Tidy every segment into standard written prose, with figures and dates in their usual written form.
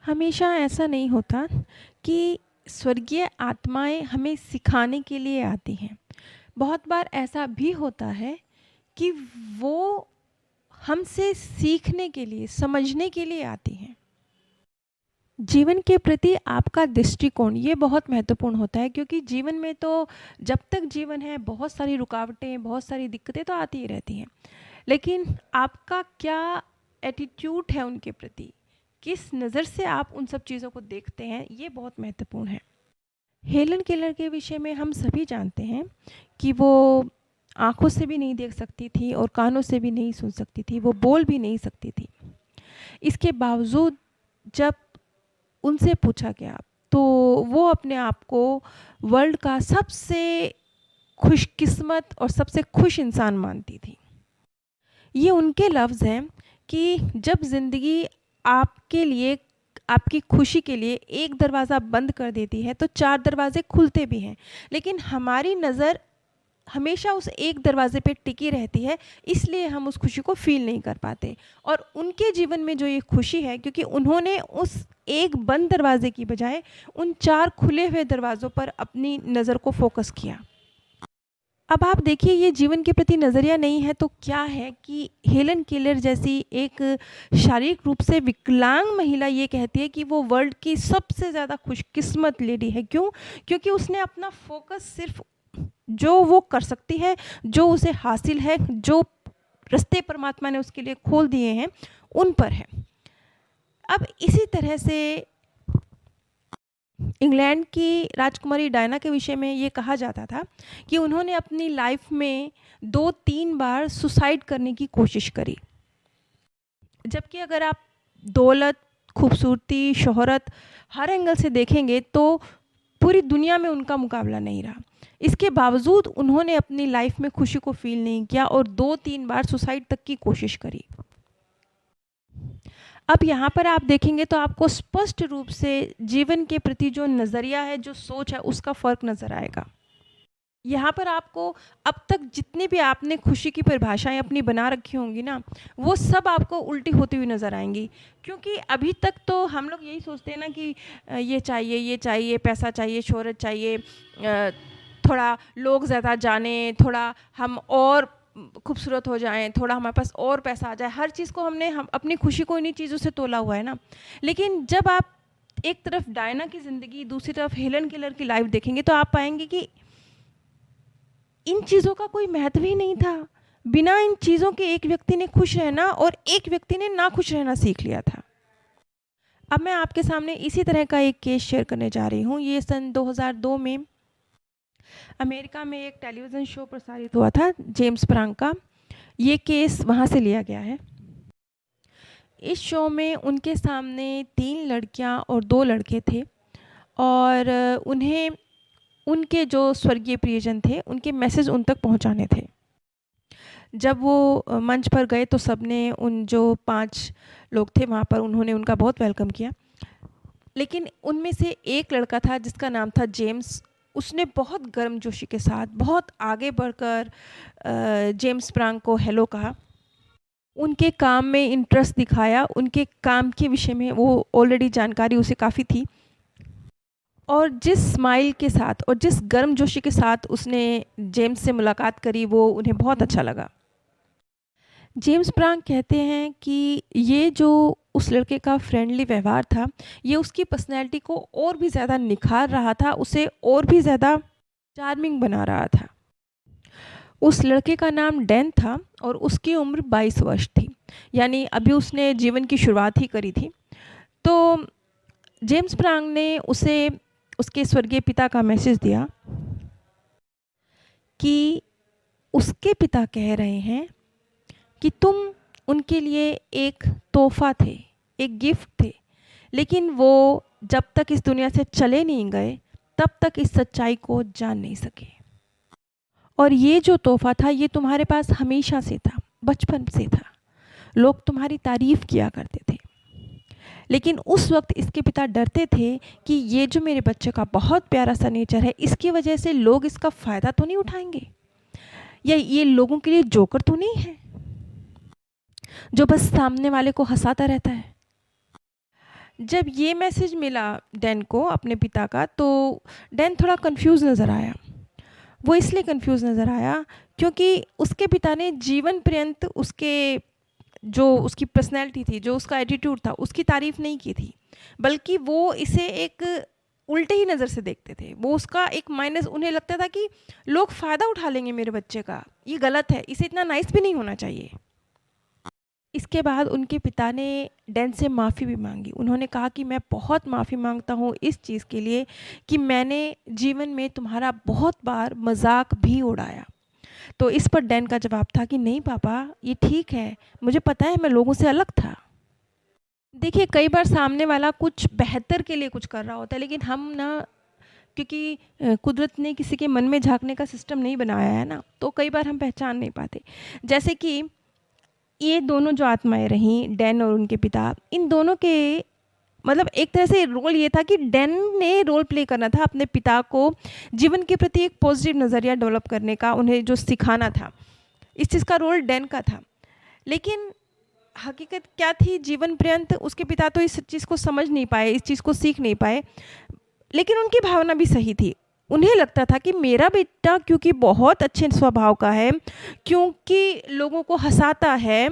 हमेशा ऐसा नहीं होता कि स्वर्गीय आत्माएं हमें सिखाने के लिए आती हैं। बहुत बार ऐसा भी होता है कि वो हमसे सीखने के लिए, समझने के लिए आती हैं। जीवन के प्रति आपका दृष्टिकोण ये बहुत महत्वपूर्ण होता है, क्योंकि जीवन में तो जब तक जीवन है बहुत सारी रुकावटें, बहुत सारी दिक्कतें तो आती ही रहती हैं। लेकिन आपका क्या एटीट्यूड है उनके प्रति, किस नज़र से आप उन सब चीज़ों को देखते हैं, ये बहुत महत्वपूर्ण है। हेलन केलर के विषय में हम सभी जानते हैं कि वो आँखों से भी नहीं देख सकती थी और कानों से भी नहीं सुन सकती थी, वो बोल भी नहीं सकती थी। इसके बावजूद जब उनसे पूछा गया तो वो अपने आप को वर्ल्ड का सबसे खुशकिस्मत और सबसे खुश इंसान मानती थी। ये उनके लफ्ज़ हैं कि जब ज़िंदगी आपके लिए, आपकी खुशी के लिए एक दरवाज़ा बंद कर देती है तो 4 दरवाज़े खुलते भी हैं, लेकिन हमारी नज़र हमेशा उस एक दरवाज़े पे टिकी रहती है, इसलिए हम उस खुशी को फ़ील नहीं कर पाते। और उनके जीवन में जो ये खुशी है, क्योंकि उन्होंने उस एक बंद दरवाज़े की बजाय उन 4 खुले हुए दरवाज़ों पर अपनी नज़र को फ़ोकस किया। अब आप देखिए, ये जीवन के प्रति नज़रिया नहीं है तो क्या है कि हेलन केलर जैसी एक शारीरिक रूप से विकलांग महिला ये कहती है कि वो वर्ल्ड की सबसे ज़्यादा खुशकिस्मत लेडी है। क्यों? क्योंकि उसने अपना फ़ोकस सिर्फ़ जो वो कर सकती है, जो उसे हासिल है, जो रास्ते परमात्मा ने उसके लिए खोल दिए हैं, उन पर है। अब इसी तरह से इंग्लैंड की राजकुमारी डायना के विषय में ये कहा जाता था कि उन्होंने अपनी लाइफ में 2-3 बार सुसाइड करने की कोशिश करी। जबकि अगर आप दौलत, खूबसूरती, शोहरत हर एंगल से देखेंगे तो पूरी दुनिया में उनका मुकाबला नहीं रहा। इसके बावजूद उन्होंने अपनी लाइफ में खुशी को फ़ील नहीं किया और 2-3 बार सुसाइड तक की कोशिश करी। अब यहाँ पर आप देखेंगे तो आपको स्पष्ट रूप से जीवन के प्रति जो नज़रिया है, जो सोच है, उसका फ़र्क नज़र आएगा। यहाँ पर आपको अब तक जितनी भी आपने खुशी की परिभाषाएँ अपनी बना रखी होंगी ना, वो सब आपको उल्टी होती हुई नज़र आएँगी। क्योंकि अभी तक तो हम लोग यही सोचते हैं ना कि ये चाहिए, पैसा चाहिए, शोहरत चाहिए, थोड़ा लोग ज़्यादा जानें, थोड़ा हम और खूबसूरत हो जाएँ, थोड़ा हमारे पास और पैसा आ जाए। हर चीज़ को हम अपनी खुशी को इन्हीं चीज़ों से तोला हुआ है ना। लेकिन जब आप एक तरफ डायना की ज़िंदगी, दूसरी तरफ हेलन केलर की लाइफ़ देखेंगे तो आप पाएँगे कि इन चीज़ों का कोई महत्व ही नहीं था। बिना इन चीज़ों के एक व्यक्ति ने खुश रहना और एक व्यक्ति ने ना खुश रहना सीख लिया था। अब मैं आपके सामने इसी तरह का एक केस शेयर करने जा रही हूँ। ये सन 2002 में अमेरिका में एक टेलीविज़न शो प्रसारित हुआ था, जेम्स प्रांग का। ये केस वहाँ से लिया गया है। इस शो में उनके सामने 3 लड़कियाँ और 2 लड़के थे और उन्हें उनके जो स्वर्गीय प्रियजन थे, उनके मैसेज उन तक पहुँचाने थे। जब वो मंच पर गए तो सबने, उन जो 5 लोग थे वहाँ पर, उन्होंने उनका बहुत वेलकम किया। लेकिन उनमें से एक लड़का था जिसका नाम था जेम्स। उसने बहुत गर्मजोशी के साथ, बहुत आगे बढ़कर जेम्स प्रांग को हेलो कहा। उनके काम में इंटरेस्ट दिखाया, उनके काम के विषय में वो ऑलरेडी जानकारी उसे काफ़ी थी। और जिस स्माइल के साथ और जिस गर्मजोशी के साथ उसने जेम्स से मुलाकात करी, वो उन्हें बहुत अच्छा लगा। जेम्स प्रांग कहते हैं कि ये जो उस लड़के का फ्रेंडली व्यवहार था, ये उसकी पर्सनैलिटी को और भी ज़्यादा निखार रहा था, उसे और भी ज़्यादा चार्मिंग बना रहा था। उस लड़के का नाम डैन था और उसकी उम्र 22 वर्ष थी, यानी अभी उसने जीवन की शुरुआत ही करी थी। तो जेम्स प्रांग ने उसे उसके स्वर्गीय पिता का मैसेज दिया कि उसके पिता कह रहे हैं कि तुम उनके लिए एक तोहफ़ा थे, एक गिफ्ट थे, लेकिन वो जब तक इस दुनिया से चले नहीं गए, तब तक इस सच्चाई को जान नहीं सके। और ये जो तोहफ़ा था, ये तुम्हारे पास हमेशा से था, बचपन से था। लोग तुम्हारी तारीफ़ किया करते थे। लेकिन उस वक़्त इसके पिता डरते थे कि ये जो मेरे बच्चे का बहुत प्यारा सा नेचर है, इसकी वजह से लोग इसका फ़ायदा तो नहीं उठाएँगे? या ये लोगों के लिए जोकर तो नहीं है, जो बस सामने वाले को हँसाता रहता है? जब ये मैसेज मिला डैन को अपने पिता का, तो डैन थोड़ा कंफ्यूज नज़र आया। वो इसलिए कंफ्यूज नज़र आया क्योंकि उसके पिता ने जीवन पर्यंत उसके जो उसकी पर्सनैलिटी थी, जो उसका एटीट्यूड था, उसकी तारीफ़ नहीं की थी, बल्कि वो इसे एक उल्टे ही नज़र से देखते थे। वो उसका एक माइनस, उन्हें लगता था कि लोग फ़ायदा उठा लेंगे मेरे बच्चे का, ये गलत है, इसे इतना नाइस भी नहीं होना चाहिए। इसके बाद उनके पिता ने डैन से माफ़ी भी मांगी। उन्होंने कहा कि मैं बहुत माफ़ी मांगता हूँ इस चीज़ के लिए कि मैंने जीवन में तुम्हारा बहुत बार मजाक भी उड़ाया। तो इस पर डैन का जवाब था कि नहीं पापा, ये ठीक है, मुझे पता है मैं लोगों से अलग था। देखिए, कई बार सामने वाला कुछ बेहतर के लिए कुछ कर रहा होता है, लेकिन हम ना, क्योंकि कुदरत ने किसी के मन में झाँकने का सिस्टम नहीं बनाया है ना, तो कई बार हम पहचान नहीं पाते। जैसे कि ये दोनों जो आत्माएँ रहीं, डैन और उनके पिता, इन दोनों के मतलब एक तरह से रोल ये था कि डैन ने रोल प्ले करना था अपने पिता को जीवन के प्रति एक पॉजिटिव नज़रिया डेवलप करने का, उन्हें जो सिखाना था, इस चीज़ का रोल डैन का था। लेकिन हकीकत क्या थी, जीवन पर्यंत उसके पिता तो इस चीज़ को समझ नहीं पाए, इस चीज़ को सीख नहीं पाए, लेकिन उनकी भावना भी सही थी। उन्हें लगता था कि मेरा बेटा क्योंकि बहुत अच्छे स्वभाव का है, क्योंकि लोगों को हँसाता है,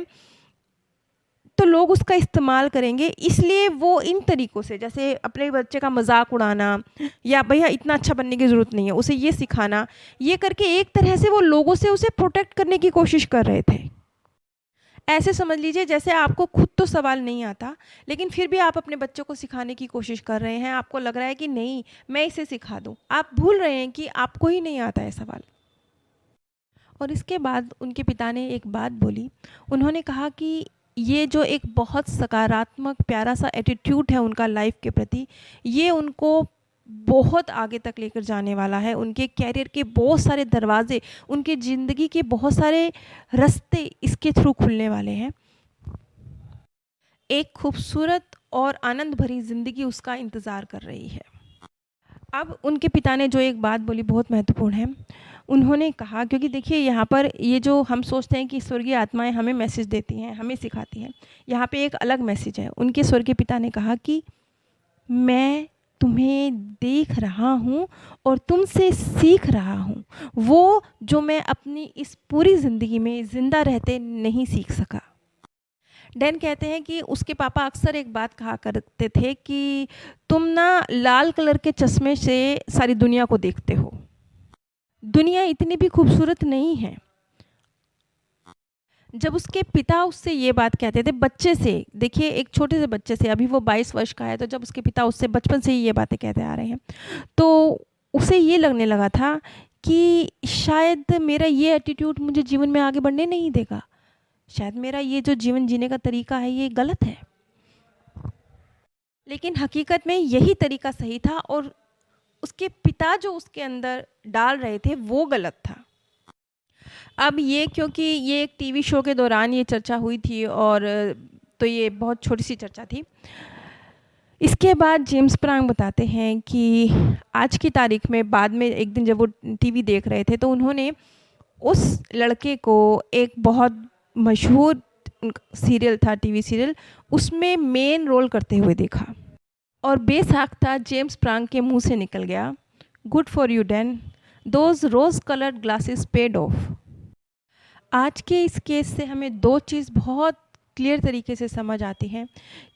तो लोग उसका इस्तेमाल करेंगे, इसलिए वो इन तरीक़ों से, जैसे अपने बच्चे का मज़ाक उड़ाना या भैया इतना अच्छा बनने की ज़रूरत नहीं है, उसे ये सिखाना, ये करके एक तरह से वो लोगों से उसे प्रोटेक्ट करने की कोशिश कर रहे थे। ऐसे समझ लीजिए जैसे आपको खुद तो सवाल नहीं आता, लेकिन फिर भी आप अपने बच्चों को सिखाने की कोशिश कर रहे हैं, आपको लग रहा है कि नहीं, मैं इसे सिखा दूँ। आप भूल रहे हैं कि आपको ही नहीं आता है सवाल। और इसके बाद उनके पिता ने एक बात बोली, उन्होंने कहा कि ये जो एक बहुत सकारात्मक प्यारा-सा एटीट्यूड है उनका लाइफ़ के प्रति, ये उनको बहुत आगे तक लेकर जाने वाला है। उनके करियर के बहुत सारे दरवाज़े, उनकी ज़िंदगी के बहुत सारे रास्ते इसके थ्रू खुलने वाले हैं। एक खूबसूरत और आनंद भरी ज़िंदगी उसका इंतज़ार कर रही है। अब उनके पिता ने जो एक बात बोली बहुत महत्वपूर्ण है। उन्होंने कहा, क्योंकि देखिए यहाँ पर ये जो हम सोचते हैं कि स्वर्गीय आत्माएँ हमें मैसेज देती हैं, हमें सिखाती हैं, यहाँ पे एक अलग मैसेज है। उनके स्वर्गीय पिता ने कहा कि मैं तुम्हें देख रहा हूँ और तुमसे सीख रहा हूँ, वो जो मैं अपनी इस पूरी ज़िंदगी में ज़िंदा रहते नहीं सीख सका। डैन कहते हैं कि उसके पापा अक्सर एक बात कहा करते थे कि तुम ना लाल कलर के चश्मे से सारी दुनिया को देखते हो। दुनिया इतनी भी खूबसूरत नहीं है। जब उसके पिता उससे ये बात कहते थे बच्चे से, देखिए एक छोटे से बच्चे से, अभी वो 22 वर्ष का है, तो जब उसके पिता उससे बचपन से ही ये बातें कहते आ रहे हैं, तो उसे ये लगने लगा था कि शायद मेरा ये एटीट्यूड मुझे जीवन में आगे बढ़ने नहीं देगा। शायद मेरा ये जो जीवन जीने का तरीका है ये गलत है। लेकिन हकीकत में यही तरीका सही था और उसके पिता जो उसके अंदर डाल रहे थे वो गलत था। अब ये, क्योंकि ये एक टीवी शो के दौरान ये चर्चा हुई थी और तो ये बहुत छोटी-सी चर्चा थी। इसके बाद जेम्स प्रांग बताते हैं कि आज की तारीख में, बाद में एक दिन जब वो टीवी देख रहे थे, तो उन्होंने उस लड़के को एक बहुत मशहूर सीरियल था, टीवी सीरियल, उसमें मेन रोल करते हुए देखा और बेसाख्ता जेम्स प्रांग के मुँह से निकल गया, good for you Dan, those rose coloured glasses paid off. आज के इस केस से हमें दो चीज़ बहुत क्लियर तरीके से समझ आती हैं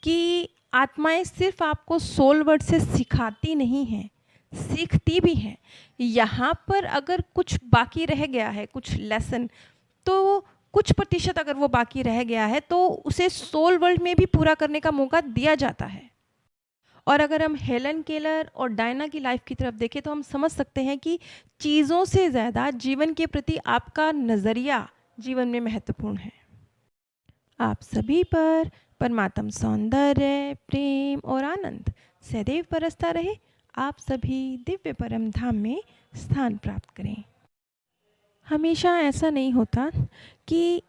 कि आत्माएं सिर्फ आपको सोल वर्ड से सिखाती नहीं हैं, सीखती भी हैं। यहाँ पर अगर कुछ बाकी रह गया है, कुछ लेसन, तो कुछ प्रतिशत अगर वो बाकी रह गया है तो उसे सोल वर्ल्ड में भी पूरा करने का मौका दिया जाता है। और अगर हम हेलन केलर और डायना की लाइफ की तरफ देखें तो हम समझ सकते हैं कि चीज़ों से ज़्यादा जीवन के प्रति आपका नज़रिया जीवन में महत्वपूर्ण है। आप सभी पर परमात्म सौंदर्य, प्रेम और आनंद सदैव बरसता रहे। आप सभी दिव्य परम धाम में स्थान प्राप्त करें। हमेशा ऐसा नहीं होता कि